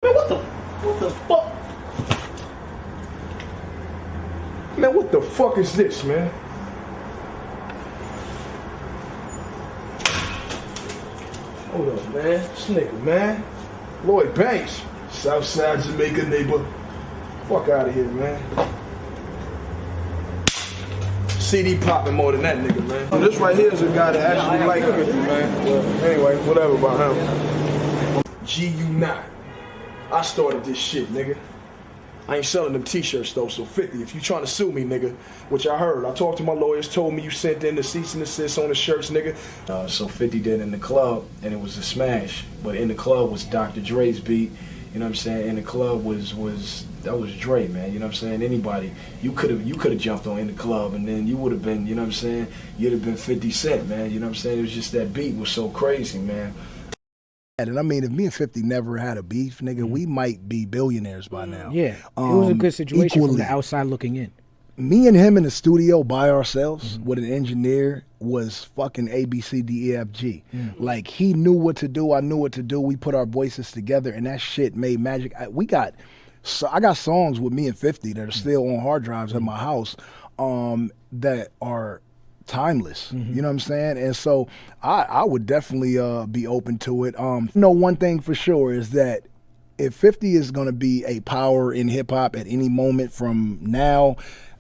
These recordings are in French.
Man, what the fuck? Man, what the fuck is this, man? Hold up, man. This nigga, man. Lloyd Banks. Southside Jamaica neighbor. Fuck out of here, man. CD popping more than that nigga, man. This right here is a guy that actually like 50, man. Well, anyway, whatever about him. GU9. I started this shit, nigga. I ain't selling them t-shirts though, so 50. If you trying to sue me, nigga, which I heard. I talked to my lawyers, told me you sent in the cease and desist on the shirts, nigga. So 50 did in the club, and it was a smash. But in the club was Dr. Dre's beat. You know what I'm saying? In the club was that was Dre, man. You know what I'm saying? Anybody, you could have jumped on in the club, and then you would have been, you know what I'm saying? You'd have been 50 Cent, man. You know what I'm saying? It was just that beat was so crazy, man. And I mean, if me and 50 never had a beef, nigga, we might be billionaires by now. Yeah, it was a good situation from the outside looking in. Me and him in the studio by ourselves with an engineer was fucking ABCDEFG. Like, he knew what to do, I knew what to do. We put our voices together, and that shit made magic. I got songs with me and 50 that are still on hard drives at my house that are timeless. You know what I'm saying? And so I would definitely be open to it. One thing for sure is that if 50 is going to be a power in hip hop at any moment from now,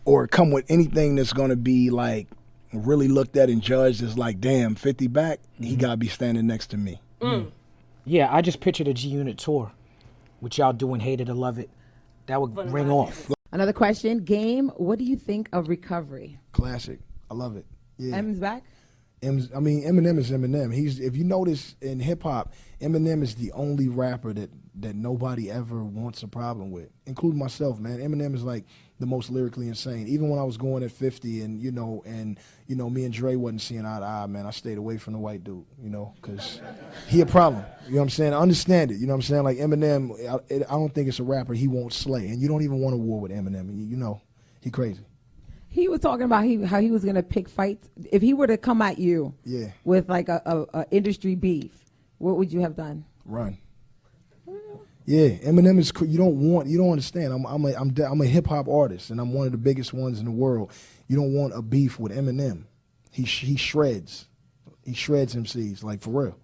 or come with anything that's going to be like really looked at and judged as like, damn, 50 back, he got to be standing next to me. Yeah, I just pictured a G-Unit tour, which y'all doing Hate It or Love It. That would ring off. Another question, Game, what do you think of Recovery? Classic. I love it. Yeah. M's back? Eminem is Eminem. If you notice in hip hop, Eminem is the only rapper that nobody ever wants a problem with, including myself, man. Eminem is like the most lyrically insane. Even when I was going at 50 and me and Dre wasn't seeing eye to eye, man, I stayed away from the white dude, because he a problem. You know what I'm saying? I understand it. You know what I'm saying? Like Eminem, I don't think it's a rapper he won't slay. And you don't even want a war with Eminem. He crazy. He was talking about how he was going to pick fights. If he were to come at you with like a industry beef, what would you have done? Run. Yeah, Eminem is. You don't understand. I'm a hip hop artist, and I'm one of the biggest ones in the world. You don't want a beef with Eminem. He shreds. He shreds MCs, like, for real.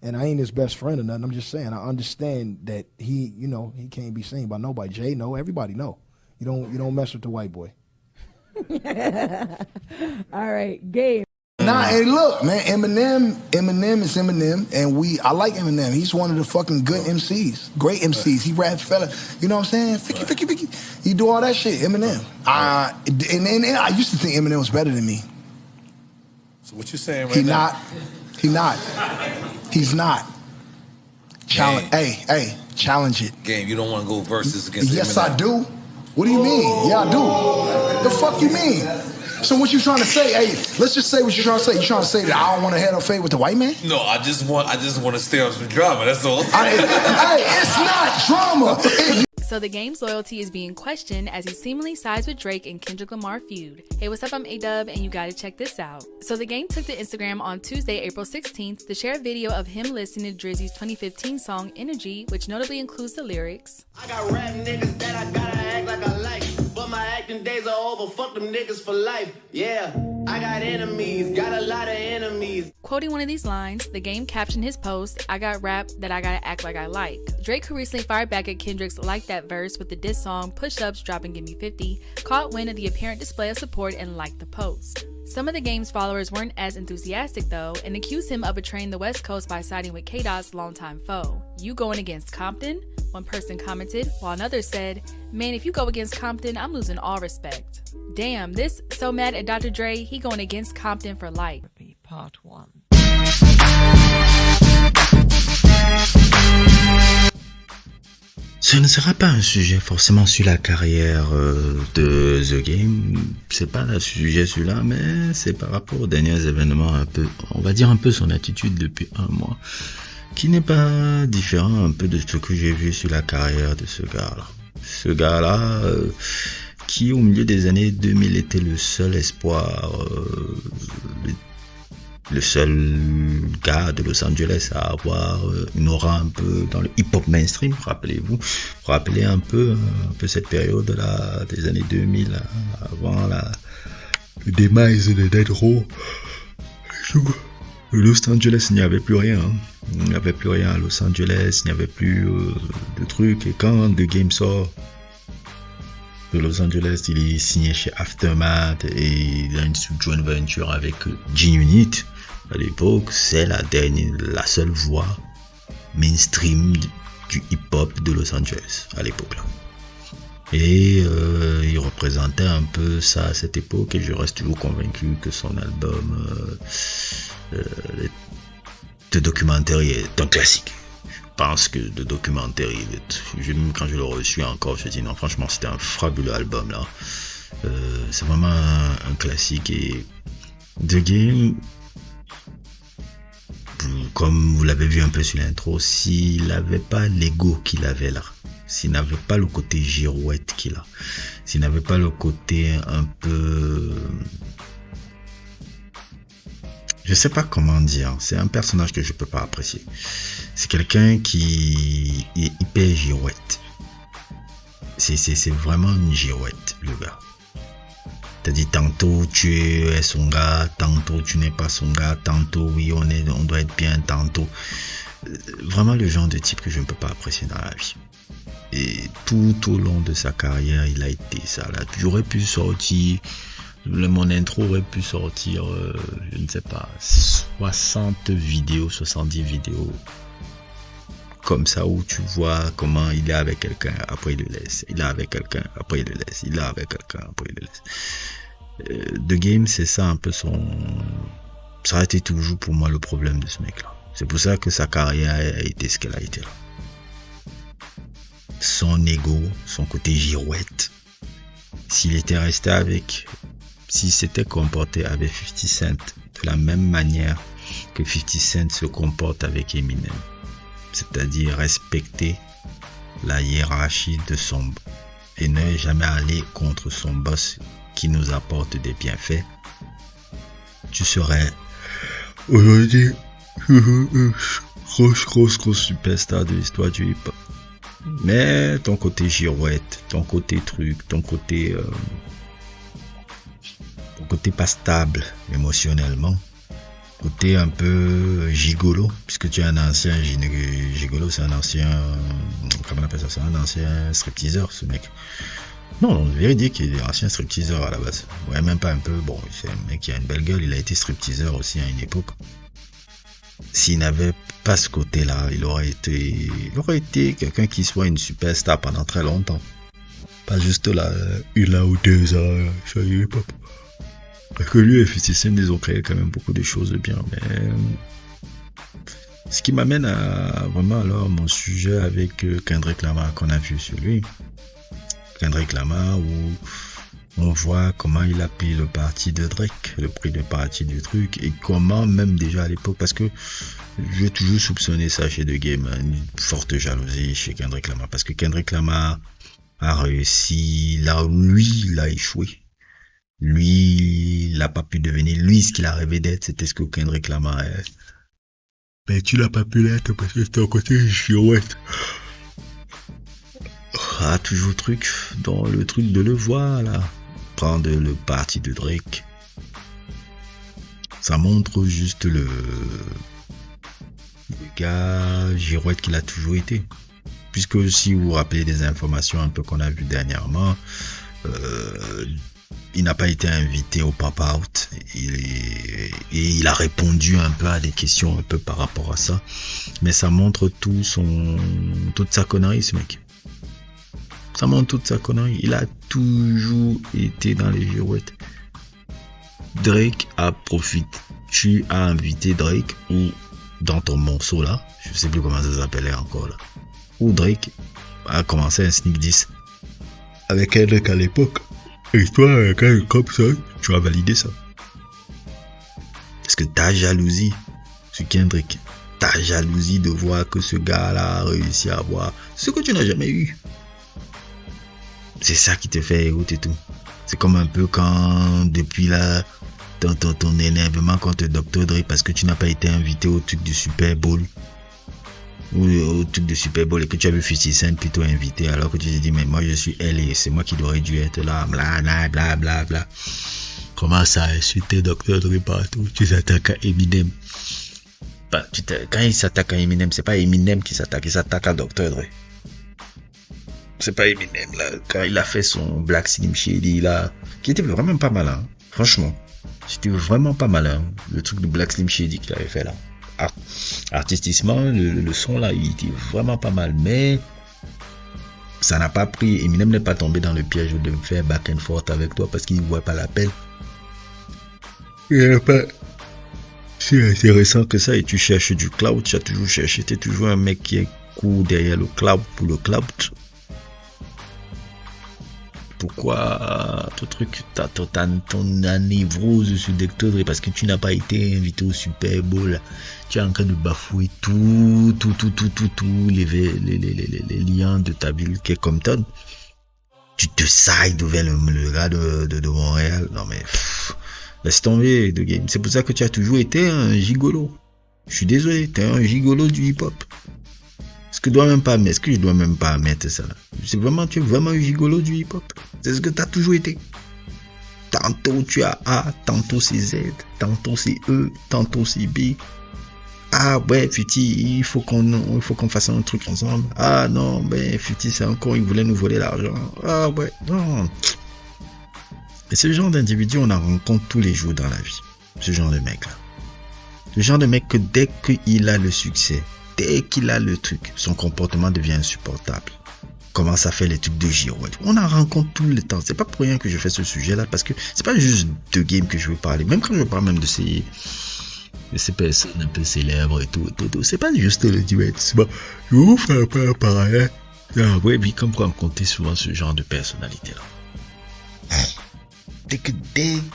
And I ain't his best friend or nothing. I'm just saying. I understand that he can't be seen by nobody. Jay know. Everybody know. You don't mess with the white boy. All right, Game. Nah, hey, look, man, Eminem is Eminem, and I like Eminem. He's one of the fucking good MCs, great MCs. He raps fella, you know what I'm saying? Ficky. He do all that shit, Eminem. And I used to think Eminem was better than me. So what you saying right now? He's not. Challenge. Hey, challenge it. Game, you don't want to go versus against Yes, Eminem. I do. What do you mean? Yeah, I do. The fuck you mean? So what you trying to say? Hey, let's just say what you trying to say. You trying to say that I don't want to head or fade with the white man? No, I just want to stay on some drama. That's all. Hey, it's not drama. So the Game's loyalty is being questioned as he seemingly sides with Drake and Kendrick Lamar feud. Hey, what's up? I'm A-Dub, and you gotta check this out. So the Game took to Instagram on Tuesday, April 16th to share a video of him listening to Drizzy's 2015 song Energy, which notably includes the lyrics. I got rap niggas that I gotta act like I like, but my acting days are over, fuck them niggas for life, yeah. I got enemies, got a lot of enemies. Quoting one of these lines, the Game captioned his post, I got rap that I gotta act like I like. Drake, who recently fired back at Kendrick's Like That verse with the diss song Push Ups dropping Gimme 50, caught wind of the apparent display of support and liked the post. Some of the Game's followers weren't as enthusiastic though and accused him of betraying the West Coast by siding with K-Dot's longtime foe. You going against Compton? One person commented, while another said, man, if you go against Compton, I'm losing all respect. Damn, this so mad at Dr. Dre, he going against Compton for life. Part 1. Ce ne sera pas un sujet forcément sur la carrière de The Game, c'est pas un sujet celui-là, mais c'est par rapport aux derniers événements un peu, on va dire un peu son attitude depuis un mois, qui n'est pas différent un peu de ce que j'ai vu sur la carrière de ce gars-là. Ce gars-là, qui au milieu des années 2000 était le seul espoir, le seul gars de Los Angeles à avoir une aura un peu dans le hip-hop mainstream, rappelez-vous. Rappelez un peu cette période-là des années 2000, avant le demise de Death Row. Los Angeles, il n'y avait plus rien. Il n'y avait plus rien à Los Angeles, il n'y avait plus de trucs. Et quand The Game sort de Los Angeles, il est signé chez Aftermath et il a une joint venture avec G-Unit. À l'époque, c'est la seule voix mainstream du hip-hop de Los Angeles à l'époque là. Et il représentait un peu ça à cette époque et je reste toujours convaincu que son album The Documentary est un classique. Je pense que The Documentary, même quand je l'ai reçu encore, je dis non, franchement c'était un fabuleux album là. C'est vraiment un classique et The Game, comme vous l'avez vu un peu sur l'intro, s'il n'avait pas l'ego qu'il avait là, s'il n'avait pas le côté girouette qu'il a, s'il n'avait pas le côté un peu... Je sais pas comment dire, c'est un personnage que je peux pas apprécier. C'est quelqu'un qui est hyper girouette. C'est vraiment une girouette, le gars. T'as dit tantôt tu es son gars, tantôt tu n'es pas son gars, tantôt oui on doit être bien, tantôt. Vraiment le genre de type que je ne peux pas apprécier dans la vie. Et tout au long de sa carrière, il a été ça là. J'aurais pu sortir, mon intro aurait pu sortir, je ne sais pas, 60 vidéos, 70 vidéos. Comme ça où tu vois comment il est avec quelqu'un, après il le laisse. Il est avec quelqu'un, après il le laisse. Il est avec quelqu'un, après il le laisse. The Game, c'est ça un peu son... Ça a été toujours pour moi le problème de ce mec-là. C'est pour ça que sa carrière a été ce qu'elle a été là. Son ego, son côté girouette. S'il était resté avec... S'il s'était comporté avec 50 Cent de la même manière que 50 Cent se comporte avec Eminem, c'est-à-dire respecter la hiérarchie de son et ne jamais aller contre son boss qui nous apporte des bienfaits, tu serais aujourd'hui grosse superstar de l'histoire du hip-hop. Mais ton côté girouette, ton côté truc, ton côté pas stable émotionnellement, côté un peu gigolo, puisque tu es un ancien gigolo, c'est un ancien, comment on appelle ça, c'est un ancien stripteaseur ce mec. Non, on devrait dire qu'il est ancien stripteaseur à la base. Ouais, même pas un peu, bon, c'est un mec qui a une belle gueule, il a été stripteaseur aussi à une époque. S'il n'avait pas ce côté-là, il aurait été quelqu'un qui soit une superstar pendant très longtemps. Pas juste là, une ou deux ans, ça y est, pas. Parce que lui et 50 Cent, ils ont créé quand même beaucoup de choses de bien. Mais ce qui m'amène à vraiment alors mon sujet avec Kendrick Lamar qu'on a vu sur lui. Kendrick Lamar où on voit comment il a pris le parti de Drake, le prix de parti du truc, et comment même déjà à l'époque, parce que j'ai toujours soupçonné ça chez The Game, une forte jalousie chez Kendrick Lamar, parce que Kendrick Lamar a réussi, là où lui il a échoué. Lui, il n'a pas pu devenir, lui ce qu'il a rêvé d'être, c'était ce que Kendrick Lamar est. Mais tu l'as pas pu l'être parce que c'était un côté girouette. Ah, toujours truc, dans le truc de le voir là, prendre le parti de Drake. Ça montre juste le gars girouette qu'il a toujours été. Puisque si vous vous rappelez des informations un peu qu'on a vues dernièrement, il n'a pas été invité au Pop Out et il a répondu un peu à des questions un peu par rapport à ça. Mais ça montre toute sa connerie ce mec. Ça montre toute sa connerie. Il a toujours été dans les girouettes. Drake a profité. Tu as invité Drake ou dans ton morceau là, je sais plus comment ça s'appelait encore là, où Drake a commencé un sneak diss avec Kendrick à l'époque. Et toi, comme ça, tu as validé ça. Parce que ta jalousie sur Kendrick, ta jalousie de voir que ce gars-là a réussi à avoir ce que tu n'as jamais eu. C'est ça qui te fait écouter tout. C'est comme un peu quand, depuis là, ton énervement contre Dr. Dre parce que tu n'as pas été invité au truc du Super Bowl. Ou au truc de Super Bowl et que tu as vu 50 Cent plutôt invité alors que tu t'es dit mais moi je suis LA, c'est moi qui devrais dû être là, bla bla bla bla bla. Comment ça insulter Dr. Dre partout, tu t'attaques à Eminem. Bah, quand il s'attaque à Eminem, c'est pas Eminem qui s'attaque, il s'attaque à Dr. Dre. C'est pas Eminem là, quand il a fait son Black Slim Shady là, qui était vraiment pas mal hein, franchement. C'était vraiment pas mal hein, le truc de Black Slim Shady qu'il avait fait là. Artistiquement, le son là, il était vraiment pas mal, mais ça n'a pas pris. Eminem n'est pas tombé dans le piège de me faire back and forth avec toi parce qu'il ne voit pas l'appel. Il n'est pas si intéressant que ça et tu cherches du cloud, tu as toujours cherché, tu es toujours un mec qui est court derrière le cloud pour le cloud. Pourquoi ton truc, ton névrose sur Dr. Dre parce que tu n'as pas été invité au Super Bowl, tu es en train de bafouer tous les liens de ta ville qui est Compton. Tu te sailles devant le gars de Montréal. Non mais laisse tomber de game. C'est pour ça que tu as toujours été un gigolo. Je suis désolé, tu es un gigolo du hip-hop. Est-ce que je dois même pas mettre ça là? Tu es vraiment un gigolo du hip-hop. C'est ce que tu as toujours été. Tantôt tu as A, tantôt c'est Z, tantôt c'est E, tantôt c'est B. Ah ouais, Futi, il faut qu'on fasse un truc ensemble. Ah non, ben Futi c'est encore, il voulait nous voler l'argent. Ah ouais, non. Et ce genre d'individu, on en rencontre tous les jours dans la vie. Ce genre de mec là. Le genre de mec que dès qu'il a le succès, dès qu'il a le truc, son comportement devient insupportable. Commence à faire les trucs de girouette. On en rencontre tout le temps. C'est pas pour rien que je fais ce sujet-là, parce que c'est pas juste de game que je veux parler. Même quand je parle même de ces personnes un peu célèbres et tout. C'est pas juste le divertissement. Je vous fais pas pareil. Ah ouais, oui, comme on compter souvent ce genre de personnalité-là. Dès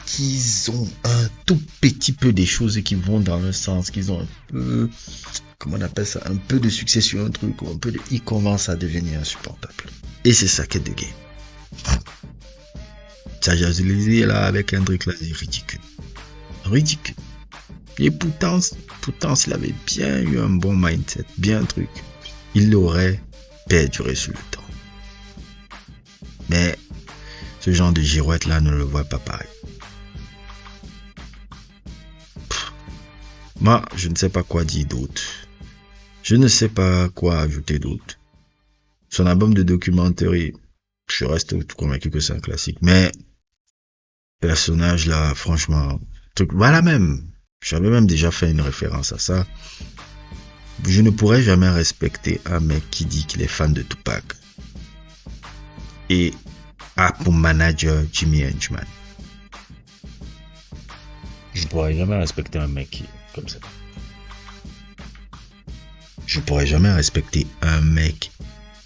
qu'ils ont un tout petit peu des choses qui vont dans le sens, qu'ils ont un peu, comment on appelle ça, un peu de succès sur un truc, ou un peu de, ils commencent à devenir insupportables. Et c'est ça qu'est de game. Ça, j'ai utilisé là avec Hendrik là, c'est ridicule. Ridicule. Et pourtant, s'il avait bien eu un bon mindset, bien un truc, il aurait perduré sur le temps. Mais ce genre de girouette là ne le voit pas pareil. Moi, je ne sais pas quoi dire d'autre. Je ne sais pas quoi ajouter d'autre. Son album de documentaire, je reste convaincu que c'est un classique. Mais, personnage là, franchement, truc, voilà même. J'avais même déjà fait une référence à ça. Je ne pourrais jamais respecter un mec qui dit qu'il est fan de Tupac. Et pour manager Jimmy Henchman. Je pourrais jamais respecter un mec qui est comme ça. Je pourrais jamais respecter un mec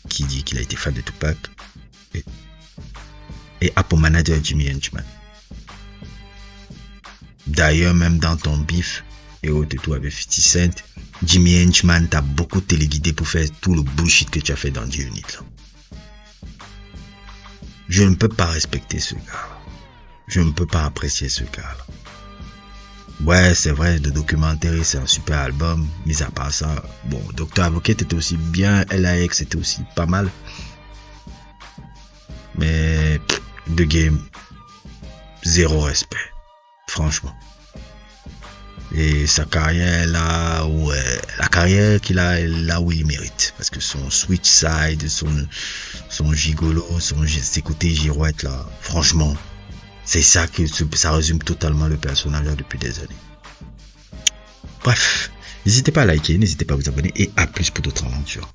qui dit qu'il a été fan de Tupac et pour manager Jimmy Henchman. D'ailleurs, même dans ton bif et autres tout avec 50 Cent, Jimmy Henchman t'a beaucoup téléguidé pour faire tout le bullshit que tu as fait dans G-Unit là. Je ne peux pas respecter ce gars-là. Je ne peux pas apprécier ce gars-là. Ouais, c'est vrai, le documentaire, c'est un super album. Mis à part ça, bon, Dr. Advocate était aussi bien, LAX était aussi pas mal. Mais, The Game, zéro respect. Franchement. Et sa carrière là, ouais, la carrière qu'il a là où il mérite. Parce que son switch side, son gigolo, ses côtés girouettes là, franchement, c'est ça ça résume totalement le personnage là depuis des années. Bref, n'hésitez pas à liker, n'hésitez pas à vous abonner et à plus pour d'autres aventures.